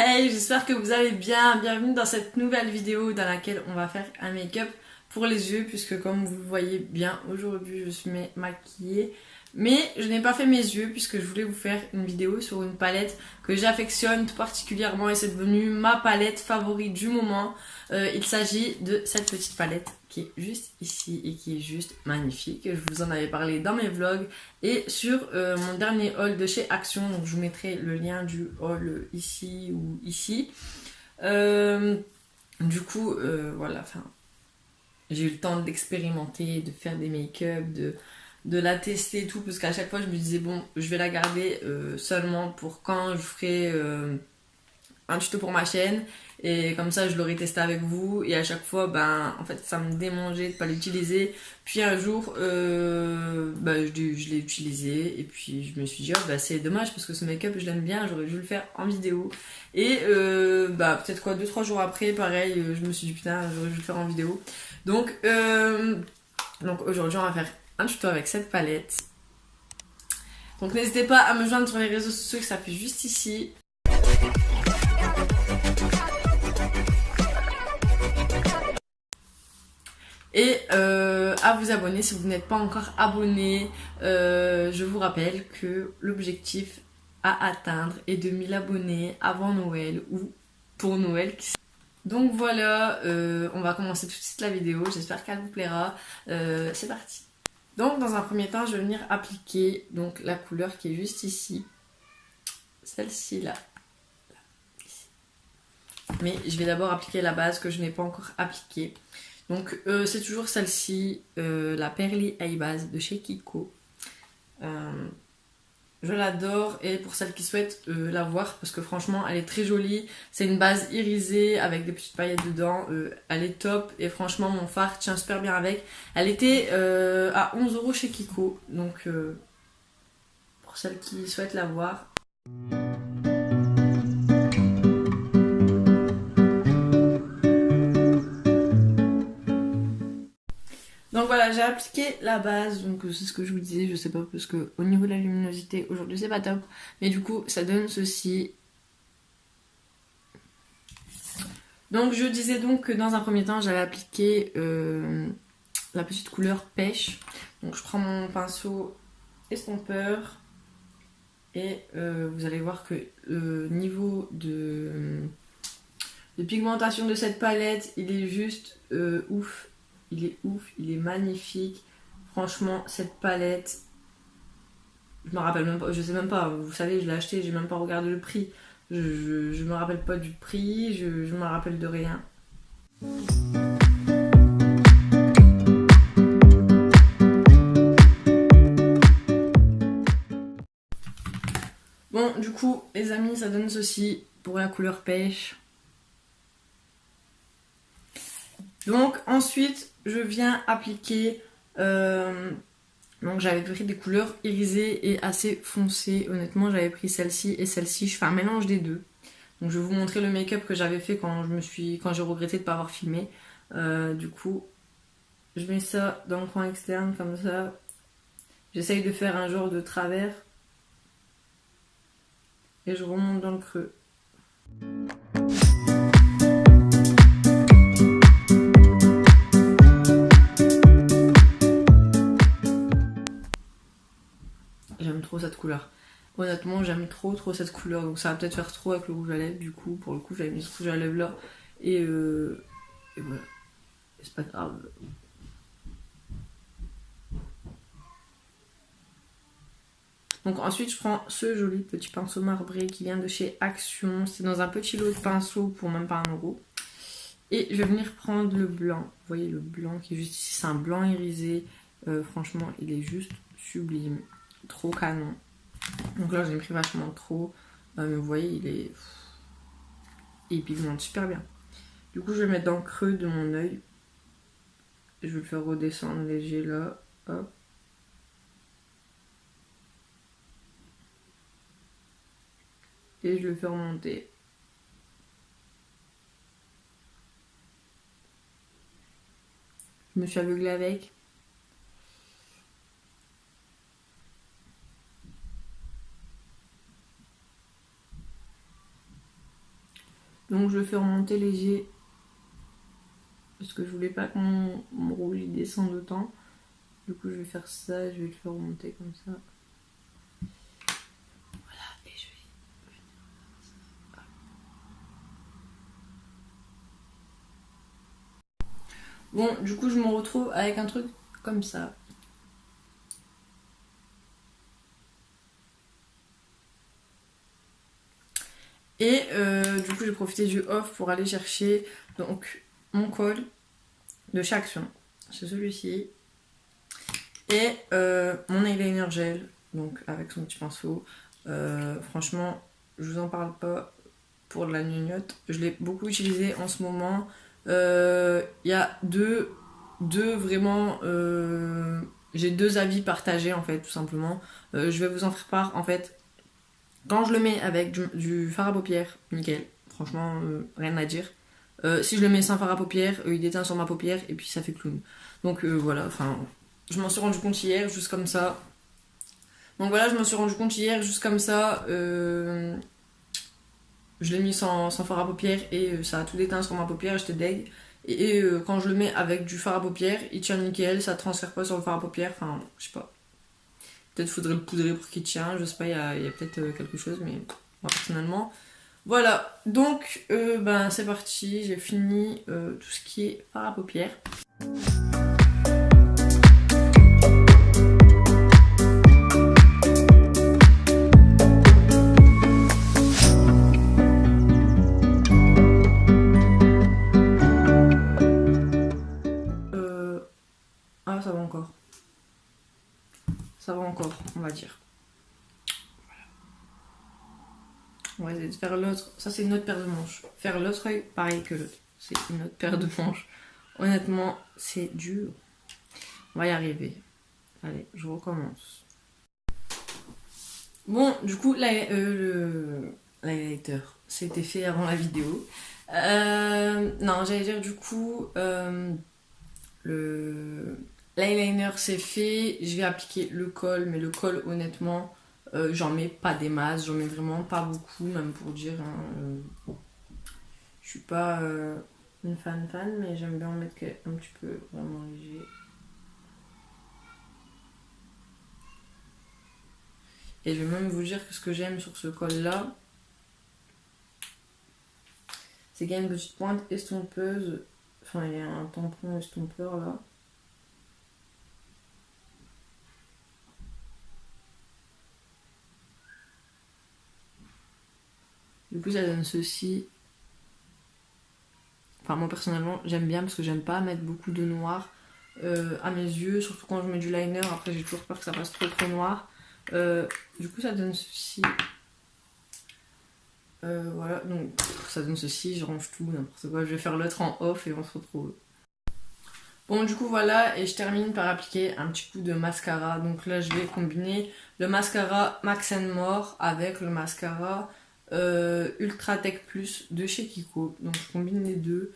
Hey, j'espère que vous allez bien. Bienvenue dans cette nouvelle vidéo dans laquelle on va faire un make-up pour les yeux, puisque comme vous le voyez bien, aujourd'hui je suis maquillée. Mais je n'ai pas fait mes yeux puisque je voulais vous faire une vidéo sur une palette que j'affectionne tout particulièrement et c'est devenu ma palette favorite du moment. Il s'agit de cette petite palette qui est juste ici et qui est juste magnifique. Je vous en avais parlé dans mes vlogs et sur mon dernier haul de chez Action. Donc je vous mettrai le lien du haul ici ou ici. Voilà, enfin, j'ai eu le temps d'expérimenter, de faire des make-up, de la tester et tout, parce qu'à chaque fois je me disais bon, je vais la garder seulement pour quand je ferai un tuto pour ma chaîne et comme ça je l'aurai testé avec vous et à chaque fois ben en fait ça me démangeait de pas l'utiliser, puis un jour je l'ai utilisé et puis je me suis dit oh, bah c'est dommage parce que ce make-up je l'aime bien, j'aurais dû le faire en vidéo et peut-être quoi 2-3 jours après pareil je me suis dit putain j'aurais dû le faire en vidéo donc aujourd'hui on va faire un tuto avec cette palette. Donc n'hésitez pas à me joindre sur les réseaux sociaux que ça fait juste ici. Et à vous abonner si vous n'êtes pas encore abonné. Je vous rappelle que l'objectif à atteindre est de 1000 abonnés avant Noël ou pour Noël. Donc voilà, on va commencer tout de suite la vidéo. J'espère qu'elle vous plaira. C'est parti. Donc dans un premier temps, je vais venir appliquer donc, la couleur qui est juste ici. Celle-ci là. Mais je vais d'abord appliquer la base que je n'ai pas encore appliquée. Donc c'est toujours celle-ci, la Pearly Eye Base de chez Kiko. Je l'adore et pour celles qui souhaitent la voir, parce que franchement elle est très jolie. C'est une base irisée avec des petites paillettes dedans. Elle est top et franchement mon fard tient super bien avec. Elle était à 11 € chez Kiko. Donc pour celles qui souhaitent la voir. Donc voilà, j'ai appliqué la base, donc c'est ce que je vous disais, je sais pas, parce que au niveau de la luminosité, aujourd'hui c'est pas top, mais du coup ça donne ceci. Donc je disais donc que dans un premier temps j'allais appliquer la petite couleur pêche. Donc je prends mon pinceau estompeur et vous allez voir que le niveau de pigmentation de cette palette, il est juste ouf. Il est ouf, il est magnifique. Franchement, cette palette, je me rappelle même pas, je sais même pas, vous savez, je l'ai acheté, j'ai même pas regardé le prix. Je me rappelle pas du prix, je me rappelle de rien. Bon, du coup, les amis, ça donne ceci pour la couleur pêche. Donc, ensuite, je viens appliquer... donc j'avais pris des couleurs irisées et assez foncées. Honnêtement, j'avais pris celle-ci et celle-ci. Je fais un mélange des deux. Donc je vais vous montrer le make-up que j'avais fait quand j'ai regretté de ne pas avoir filmé. Du coup, je mets ça dans le coin externe comme ça. J'essaye de faire un genre de travers. Et je remonte dans le creux. J'aime trop cette couleur. Honnêtement, j'aime trop cette couleur. Donc ça va peut-être faire trop avec le rouge à lèvres. Du coup, pour le coup, j'avais mis ce rouge à lèvres là. Et voilà. C'est pas grave. Donc ensuite, je prends ce joli petit pinceau marbré qui vient de chez Action. C'est dans un petit lot de pinceaux pour même pas 1 €. Et je vais venir prendre le blanc. Vous voyez le blanc qui est juste ici. C'est un blanc irisé. Franchement, il est juste sublime. Trop canon. Donc là, j'en ai pris vachement trop. Mais vous voyez, il pigmente super bien. Du coup, je vais le mettre dans le creux de mon œil. Je vais le faire redescendre léger là. Hop. Et je le fais remonter. Je me suis aveuglée avec. Donc je le fais remonter léger. Parce que je voulais pas que mon rouge il descende autant. Du coup je vais faire ça, je vais le faire remonter comme ça. Voilà, et je vais venir faire ça. Bon, du coup je me retrouve avec un truc comme ça. Et du coup j'ai profité du off pour aller chercher donc mon col de chez Action. C'est celui-ci. Et mon eyeliner gel, donc avec son petit pinceau. Franchement, je vous en parle pas pour de la gnognotte. Je l'ai beaucoup utilisé en ce moment. Il y a deux vraiment... j'ai deux avis partagés en fait, tout simplement. Je vais vous en faire part en fait. Quand je le mets avec du fard à paupières, nickel. Franchement, rien à dire. Si je le mets sans fard à paupières, il déteint sur ma paupière et puis ça fait clown. Donc voilà, enfin, je m'en suis rendu compte hier, juste comme ça. Donc voilà, je m'en suis rendu compte hier, juste comme ça. Je l'ai mis sans fard à paupières et ça a tout déteint sur ma paupière, j'étais deg. Et quand je le mets avec du fard à paupières, il tient nickel, ça transfère pas sur le fard à paupières, enfin, je sais pas. Peut-être faudrait le poudrer pour qu'il tienne, je sais pas, il y a peut-être quelque chose, mais moi personnellement. Voilà, donc ben c'est parti, j'ai fini tout ce qui est fard à paupières. Ah ça va encore. Ça va encore, on va dire. On va essayer de faire l'autre. Ça, c'est une autre paire de manches. Faire l'autre œil, pareil que l'autre. C'est une autre paire de manches. Honnêtement, c'est dur. On va y arriver. Allez, je recommence. Bon, du coup, l'highlighter, c'était fait avant la vidéo. Non, j'allais dire du coup, l'eyeliner c'est fait. Je vais appliquer le col, mais le col, honnêtement, j'en mets pas des masses, j'en mets vraiment pas beaucoup, même pour dire. Hein, je suis pas une fan, mais j'aime bien en mettre un petit peu vraiment léger. Et je vais même vous dire que ce que j'aime sur ce col là, c'est qu'il y a une petite pointe estompeuse. Enfin, il y a un tampon estompeur là. Du coup, ça donne ceci. Enfin, moi personnellement, j'aime bien parce que j'aime pas mettre beaucoup de noir à mes yeux, surtout quand je mets du liner. Après, j'ai toujours peur que ça passe trop noir. Du coup, ça donne ceci. Voilà, donc ça donne ceci, je range tout, n'importe quoi. Je vais faire l'autre en off et on se retrouve. Bon, du coup, voilà, et je termine par appliquer un petit coup de mascara. Donc là, je vais combiner le mascara Max More avec le mascara Ultra Tech Plus de chez Kiko. Donc je combine les deux.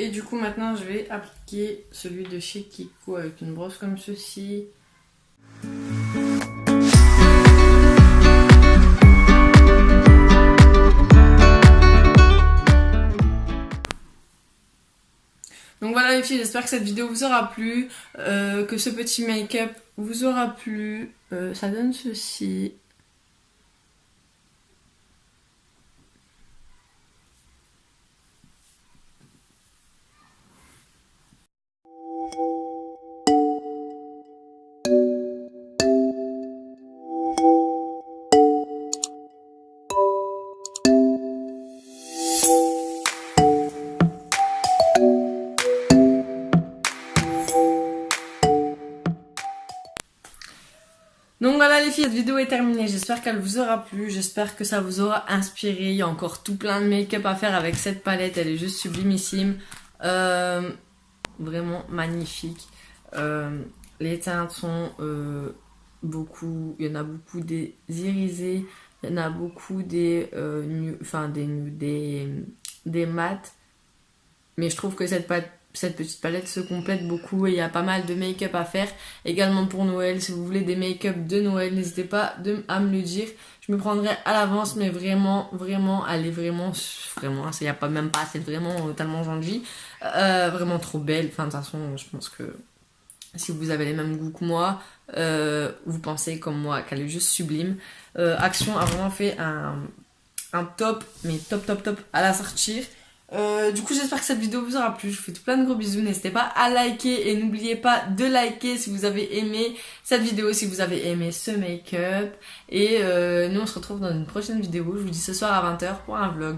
Et du coup maintenant je vais appliquer celui de chez Kiko avec une brosse comme ceci. Donc voilà les filles, j'espère que cette vidéo vous aura plu, que ce petit make-up vous aura plu. Ça donne ceci. Donc voilà les filles, cette vidéo est terminée, j'espère qu'elle vous aura plu, j'espère que ça vous aura inspiré. Il y a encore tout plein de make-up à faire avec cette palette, elle est juste sublimissime, vraiment magnifique. Les teintes sont beaucoup, il y en a beaucoup des irisés, il y en a beaucoup des des mats, mais je trouve que cette cette petite palette se complète beaucoup et il y a pas mal de make-up à faire. Également pour Noël, si vous voulez des make-up de Noël, n'hésitez pas à me le dire. Je me prendrai à l'avance, mais vraiment, elle est vraiment, il n'y a pas même pas, c'est vraiment tellement gentil. Vraiment trop belle. Enfin, de toute façon, je pense que si vous avez les mêmes goûts que moi, vous pensez comme moi qu'elle est juste sublime. Action a vraiment fait un top, mais top à la sortir. Du coup, j'espère que cette vidéo vous aura plu. Je vous fais tout plein de gros bisous. N'hésitez pas à liker et n'oubliez pas de liker si vous avez aimé cette vidéo, si vous avez aimé ce make-up. Et nous, on se retrouve dans une prochaine vidéo. Je vous dis ce soir à 20h pour un vlog.